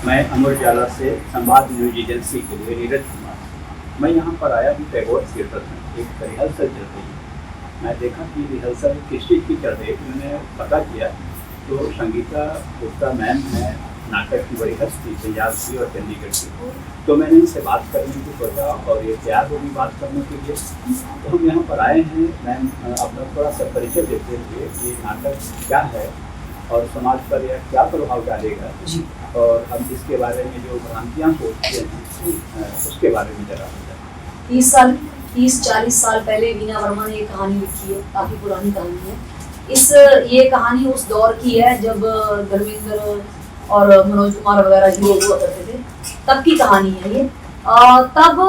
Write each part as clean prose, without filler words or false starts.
मैं अमर उजाला से संवाद न्यूज एजेंसी के लिए नीरज कुमार। मैं यहाँ पर आया हूँ टैगोर थिएटर में, एक रिहर्सल चल रही है। मैं देखा कि रिहर्सल किस चीज़ की चल रही है। मैंने पता किया तो संगीता गुप्ता मैम है, नाटक की बड़ी हस्ती पंजाब की और चंडीगढ़ की। तो मैंने इनसे बात करने की सोचा और ये तैयार होगी बात करने के लिए। तो हम यहाँ पर आए हैं। मैम अपना थोड़ा सा परिचय देते हुए कि नाटक क्या है और समाज पर यह क्या प्रभाव डालेगा जी, और हम इसके बारे में जो भ्रांतियाँ सोचते हैं उसके बारे में जरा बताएं। 30-40 साल पहले वीना वर्मा ने एक कहानी लिखी है, काफी पुरानी कहानी है। ये कहानी उस दौर की है जब धर्मेंद्र और मनोज कुमार वगैरह हीरो हुआ करते थे, तब की कहानी है ये। तब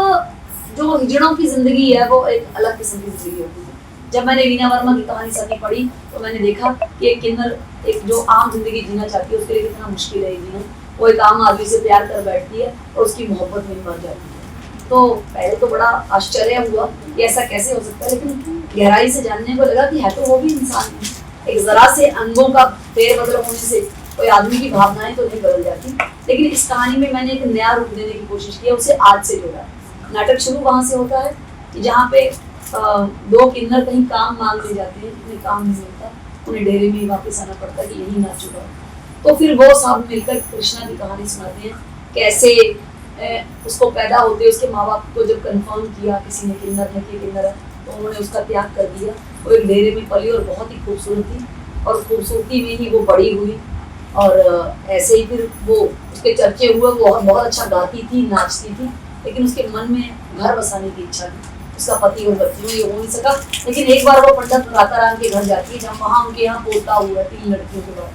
जो हिजड़ों की जिंदगी है वो एक अलग किस्म की जिंदगी होती है। जब मैंने वीना वर्मा की कहानी सभी पढ़ी तो मैंने देखा कि एक किन्नर एक जो आम जिंदगी जीना चाहती है उसके लिए कितना मुश्किल है जीना। वो एक आम आदमी से प्यार कर बैठती है और उसकी मोहब्बत में मर जाती है। तो पहले तो बड़ा आश्चर्य हुआ कि ऐसा कैसे हो सकता है, लेकिन गहराई से जानने को लगा कि है तो वो भी इंसान है। एक जरा से अंगों का फेरबदल होने से कोई आदमी की भावनाएं तो नहीं बदल जाती। लेकिन इस कहानी में मैंने एक नया रूप देने की कोशिश की है, उसे आज से जोड़ा। नाटक शुरू वहां से होता है जहाँ पे दो किन्नर कहीं काम मांगने जाते हैं, उन्हें काम नहीं मिलता, उन्हें डेरे में वापस आना पड़ता कि यही नाच चुका। तो फिर वो सब मिलकर कृष्णा की कहानी सुनाते हैं, कैसे उसको पैदा होते उसके माँ बाप को जब कंफर्म किया किसी ने किन्नर है कि किन्नर है, तो उन्होंने उसका त्याग कर दिया। वो एक डेरे में पली और बहुत ही खूबसूरत थी और खूबसूरती में ही वो बड़ी हुई। और ऐसे ही फिर वो उसके चर्चे हुए, वो बहुत अच्छा गाती थी, नाचती थी, लेकिन उसके मन में घर बसाने की इच्छा थी। उसका पति और बच्चियों ये हो नहीं सका। लेकिन एक बार वो पंडित राताराम के घर जाती है जहाँ वहाँ उनके यहाँ पोता हुआ 3 लड़कियों के बाद।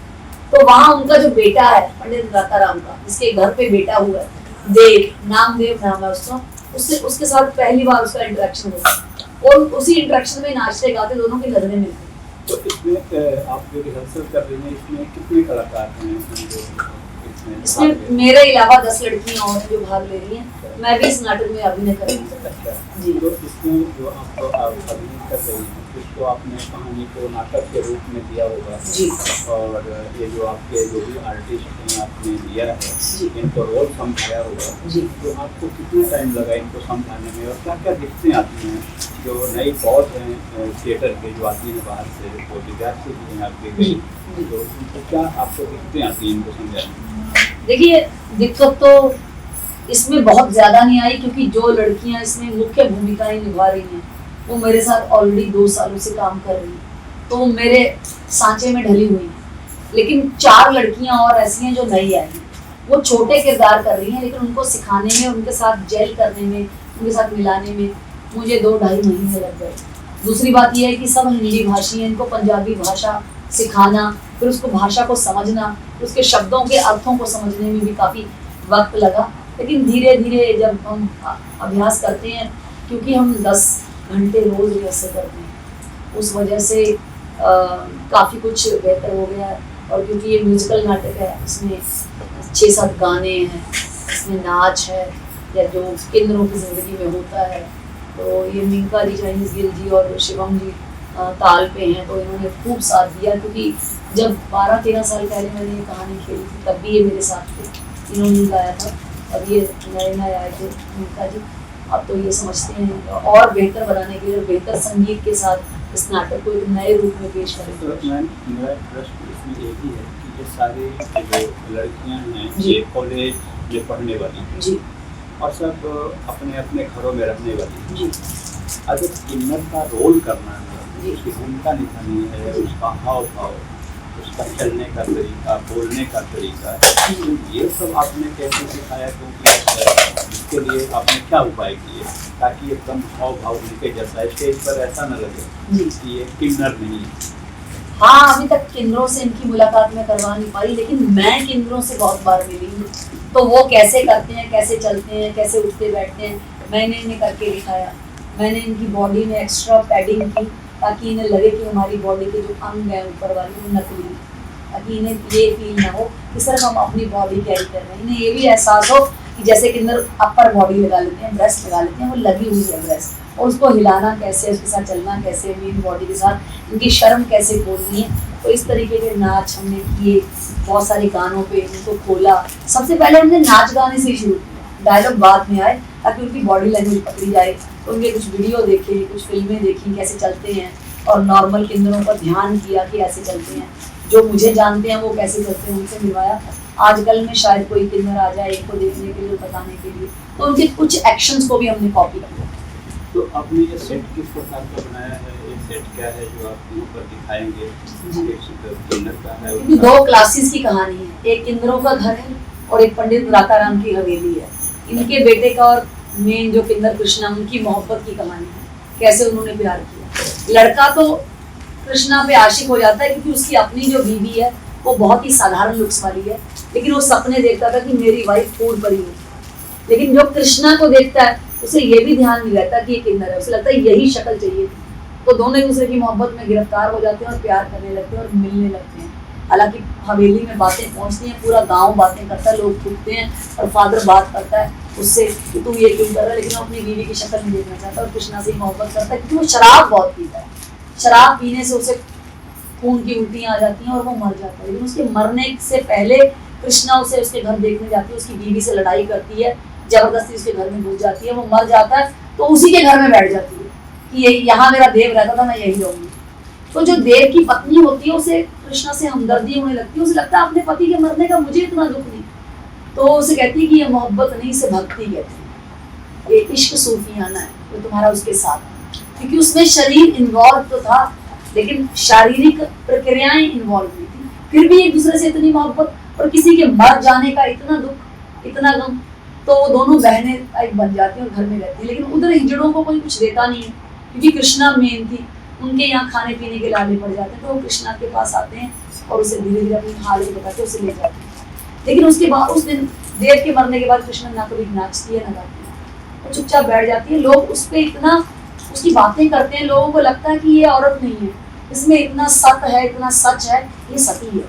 तो वहाँ उनका जो बेटा है पंडित राताराम का, जिसके घर पे बेटा हुआ है देव, नामदेव नाम है उसका, उसके साथ पहली बार उसका इंटरेक्शन हुआ और उसी इंटरेक्शन में नाचते गाते दोनों की नजरें मिलती। तो इसमें आप जो रिहर्सल कर रही हैं इसमें कितने कलाकार हैं? इसमें मेरे अलावा 10 लड़कियां और हैं जो भाग ले रही हैं। मैं भी इस नाटक में अभिनय कर रही हूँ जी। तो इसमें जो आप अभिनय कर रही हैं इसको आपने कहानी को नाटक के रूप में दिया होगा जी, और ये जो आपके जो भी आर्टिस्ट हैं आपने दिया है इनको रोल समझाया होगा जी। तो आपको कितना टाइम लगा इनको समझाने में और क्या क्या दिक्कतें आती हैं? जो नई पौध हैं थिएटर के जो आती हैं बाहर से, वो विद्यार्थी भी हैं आपके गई, तो उनको क्या आपको दिक्कतें आती हैं इनको समझाने में? देखिए, दिक्कत तो इसमें बहुत ज़्यादा नहीं आई, क्योंकि जो लड़कियां इसमें मुख्य भूमिकाएं निभा रही हैं वो मेरे साथ ऑलरेडी 2 सालों से काम कर रही हैं, तो वो मेरे सांचे में ढली हुई हैं। लेकिन 4 लड़कियां और ऐसी हैं जो नई आई हैं, वो छोटे किरदार कर रही हैं, लेकिन उनको सिखाने में, उनके साथ जेल करने में, उनके साथ मिलाने में मुझे 2-2.5 महीने लग गए। दूसरी बात यह है कि सब हिंदी भाषी हैं, इनको पंजाबी भाषा सिखाना, फिर उसको भाषा को समझना, उसके शब्दों के अर्थों को समझने में भी काफ़ी वक्त लगा। लेकिन धीरे धीरे जब हम अभ्यास करते हैं, क्योंकि हम 10 घंटे रोज रिहर्सल करते हैं, उस वजह से काफ़ी कुछ बेहतर हो गया है। और क्योंकि ये म्यूजिकल नाटक है, इसमें 6-7 गाने हैं, इसमें नाच है, या जो किन्नरों की ज़िंदगी में होता है। तो ये मिंका जी, चाइनीज गिल जी और शिवम जी ताल पे हैं, तो इन्होंने खूब साथ दिया। क्योंकि जब 12-13 साल पहले मैंने ये कहानी खेली थी तब भी ये मेरे साथ थे, इन्होंने गाया था। अब ये नए आए थे मिंका जी, अब तो ये समझते हैं और बेहतर बनाने के लिए, बेहतर संगीत के साथ इस नाटक को एक नए रूप में पेश करें। तो मेरा प्रश्न इसमें एक ही है कि ये सारे जो लड़कियां हैं ये कॉलेज में पढ़ने वाली हैं जी, और सब अपने अपने घरों में रहने वाली जी। अगर किन्नर का रोल करना है, उसकी भूमिका निभानी है, उसका हाव भाव, उसका चलने का तरीका, बोलने का तरीका, तो ये सब आपने कैसे सिखाया? क्योंकि इसके लिए आपने क्या उपाय किए ताकि एकदम हाव भाव उनके जैसा स्टेज पर ऐसा न लगे कि ये किन्नर नहीं है? हाँ, अभी तक किन्नरों से इनकी मुलाकात में करवा नहीं पाई, लेकिन मैं किन्नरों से बहुत बार मिली हूँ। तो वो कैसे करते हैं, कैसे चलते हैं, कैसे उठते बैठते हैं, मैंने इन्हें करके दिखाया। मैंने इनकी बॉडी में एक्स्ट्रा पैडिंग की ताकि इन्हें लगे कि हमारी बॉडी के जो अंग हैं ऊपर वाले वो नकली, ताकि इन्हें ये फील ना हो कि सिर्फ हम अपनी बॉडी कैरी कर रहे हैं। इन्हें ये भी एहसास हो कि जैसे किन्नर अपर बॉडी लगा लेते हैं, ब्रेस्ट लगा लेते हैं, वो लगी हुई है ब्रेस्ट, और उसको हिलाना कैसे, उसके साथ चलना कैसे, मेन बॉडी के साथ इनकी शर्म कैसे खोलनी है। तो इस तरीके के नाच हमने किए, बहुत सारे गानों पे उनको खोला। सबसे पहले हमने नाच गाने से शुरू किया, डायलॉग बाद में आए ताकि उनकी बॉडी लैंग्वेज पकड़ी जाए। तो उनके कुछ वीडियो देखे, कुछ फिल्में देखी कैसे चलते हैं, और नॉर्मल किन्नरों पर ध्यान किया कि ऐसे चलते हैं, जो मुझे जानते हैं वो कैसे चलते हैं उनसे मिलवाया। आजकल में शायद कोई किन्नर आ जाए इनको देखने के लिए, बताने के लिए, तो उनके कुछ एक्शंस को भी हमने कॉपी किया। तो आपने ये सेट किस प्रकार का बनाया है? ये सेट क्या है जो आप यहाँ पर दिखाएंगे? किन्नर का है, दो क्लासेस की कहानी है, एक किन्नरों का घर है और एक पंडित राताराम की हवेली है। इनके बेटे का और मेन जो किन्नर कृष्णा, उनकी मोहब्बत की कहानी है, कैसे उन्होंने प्यार किया। लड़का तो कृष्णा पे आशिक हो जाता है क्योंकि उसकी अपनी जो बीवी है वो बहुत ही साधारण लुक्स वाली है, लेकिन वो सपने देखता था कि मेरी वाइफ फूल परी हो। लेकिन जो कृष्णा को देखता है उसे ये भी ध्यान नहीं रहता कि ये किन्नर है, उसे लगता है यही शक्ल चाहिए थी। तो दोनों एक दूसरे की मोहब्बत में गिरफ्तार हो जाते हैं और प्यार करने लगते हैं और मिलने लगते हैं। हालांकि हवेली में बातें पहुंचती हैं, पूरा गांव बातें करता है, लोग पूछते हैं और फादर बात करता है उससे कि तू ये क्यों कर रहा है, लेकिन वो अपनी बीवी की शक्ल नहीं देखना चाहता और कृष्णा से ही मोहब्बत करता है क्योंकि वो शराब बहुत पीता है। शराब पीने से उसे खून की उल्टियां आ जाती हैं और वो मर जाता है। लेकिन उसके मरने से पहले कृष्णा उसे उसके घर देखने जाती है, उसकी बीवी से लड़ाई करती है, जबरदस्ती उसके घर में घुस जाती है, वो मर जाता है तो उसी के घर में बैठ जाती है कि ये यहाँ मेरा देव रहता था, मैं यही रहूंगी। तो जो देव की पत्नी होती है उसे कृष्णा से हमदर्दी होने लगती है, उसे लगता है अपने पति के मरने का मुझे इतना दुख नहीं। तो उसे कहती है कि ये मोहब्बत नहीं, इसे भक्ति कहती है, ये इश्क सूफियाना है, तो तुम्हारा उसके साथ। क्योंकि उसमें शरीर इन्वॉल्व तो था लेकिन शारीरिक प्रक्रियाएं इन्वॉल्व नहीं थी, फिर भी एक दूसरे से इतनी मोहब्बत और किसी के मर जाने का इतना दुख, इतना गम। तो वो दोनों बहनें एक बन जाती हैं और घर में रहती हैं, लेकिन उधर हिजड़ों को कोई कुछ देता नहीं है क्योंकि कृष्णा मेन थी, उनके यहाँ खाने पीने के लाले पड़ जाते हैं। तो वो कृष्णा के पास आते हैं और उसे धीरे धीरे अपनी हालत बताते उसे ले जाते हैं। लेकिन उसके बाद उस दिन देव के मरने के बाद कृष्णा ना कभी नाचती है ना गाती है, वो चुपचाप बैठ जाती है। लोग उस पर इतना उसकी बातें करते हैं, लोगों को लगता है कि ये औरत नहीं है, इसमें इतना सत्य है, इतना सच है, ये सती है।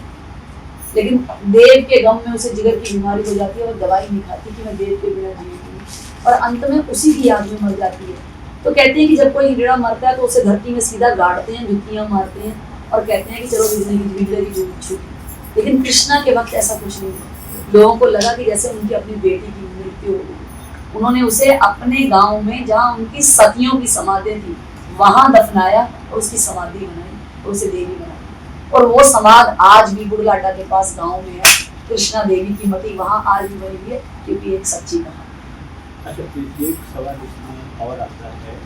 लेकिन देव के गम में उसे जिगर की बीमारी हो जाती है, वो दवाई नहीं खाती कि मैं देव के बिना जीऊंगी, और अंत में उसी की याद में मर जाती है। तो कहते हैं कि जब कोई हिजड़ा मरता है तो उसे धरती में सीधा गाड़ते हैं, जुतियां मारते हैं और कहते हैं कि चलो हिजड़े की जून छूटी। लेकिन कृष्णा के वक्त ऐसा कुछ नहीं है। लोगों को लगा कि जैसे उनकी अपनी बेटी की मृत्यु हो गई। उन्होंने उसे अपने गाँव में जहाँ उनकी सतियों की समाधि थी वहां दफनाया और उसकी समाधि बनाई और उसे देवी बनाई। और वो समाधि आज भी बुढ़लाटा के पास गांव में है, कृष्णा देवी की मती वहां आज भी बनी हुई है क्योंकि एक सच्ची कहानी। अच्छा, तो एक सवाल इसमें और आता है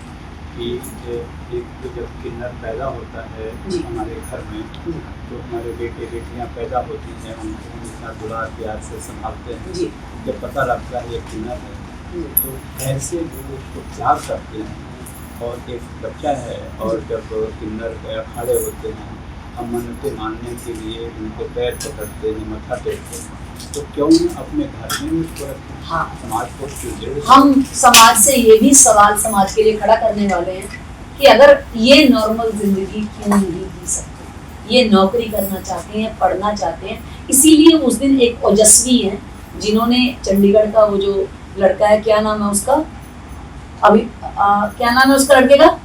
कि एक जब किन्नर पैदा होता है हमारे घर में, तो हमारे बेटे बेटियां पैदा होती हैं, उनको हम इतना दुलार प्यार से संभालते हैं। जब पता लगता है ये किन्नर है तो कैसे वो उसको प्यार करते हैं, और एक बच्चा है और जब किन्नर खड़े होते हैं हम मन्नतें मानने के लिए उनके पैर पकड़ते हैं, मत्था टेकते हैं, तो क्यों न अपने घर में उसको रखें? हाँ, समाज को क्यों? हम समाज से ये भी सवाल समाज के लिए खड़ा करने वाले हैं कि अगर ये नॉर्मल जिंदगी क्यों नहीं जी सकते, ये नौकरी करना चाहते हैं, पढ़ना चाहते हैं। इसीलिए उस दिन एक ओजस्वी है जिन्होंने चंडीगढ़ का वो जो लड़का है, क्या नाम है उसका, अभी क्या नाम है उसका लड़के का,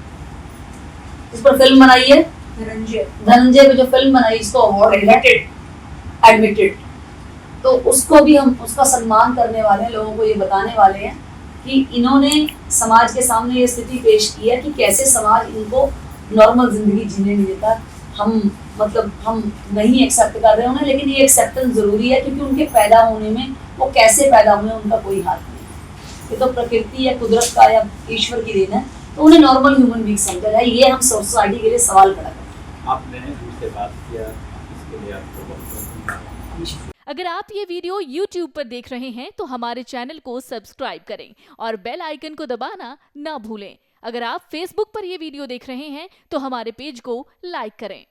इस पर फिल्म बनाई है धनंजय पे जो फिल्म बनाई, इसको अवार्ड एडमिटेड। तो उसको भी हम उसका सम्मान करने वाले हैं, लोगों को ये बताने वाले हैं कि इन्होंने समाज के सामने ये स्थिति पेश की है कि कैसे समाज इनको नॉर्मल जिंदगी जीने नहीं देता। हम नहीं एक्सेप्ट कर रहे हैं, लेकिन ये एक्सेप्टेंस जरूरी है क्योंकि उनके पैदा होने में, वो कैसे पैदा हुए उनका कोई हाथ नहीं। ये तो प्रकृति या कुदरत का या ईश्वर की देन है, तो उन्हें नॉर्मल ह्यूमन बीइंग समझा जाए। ये हम सोसाइटी के लिए सवाल खड़ा करते हैं। आपने हमसे बात किया, इसके लिए आपको बहुत धन्यवाद। अगर आप ये वीडियो YouTube पर देख रहे हैं तो हमारे चैनल को सब्सक्राइब करें और बेल आइकन को दबाना ना भूलें। अगर आप Facebook पर ये वीडियो देख रहे हैं तो हमारे पेज को लाइक करें।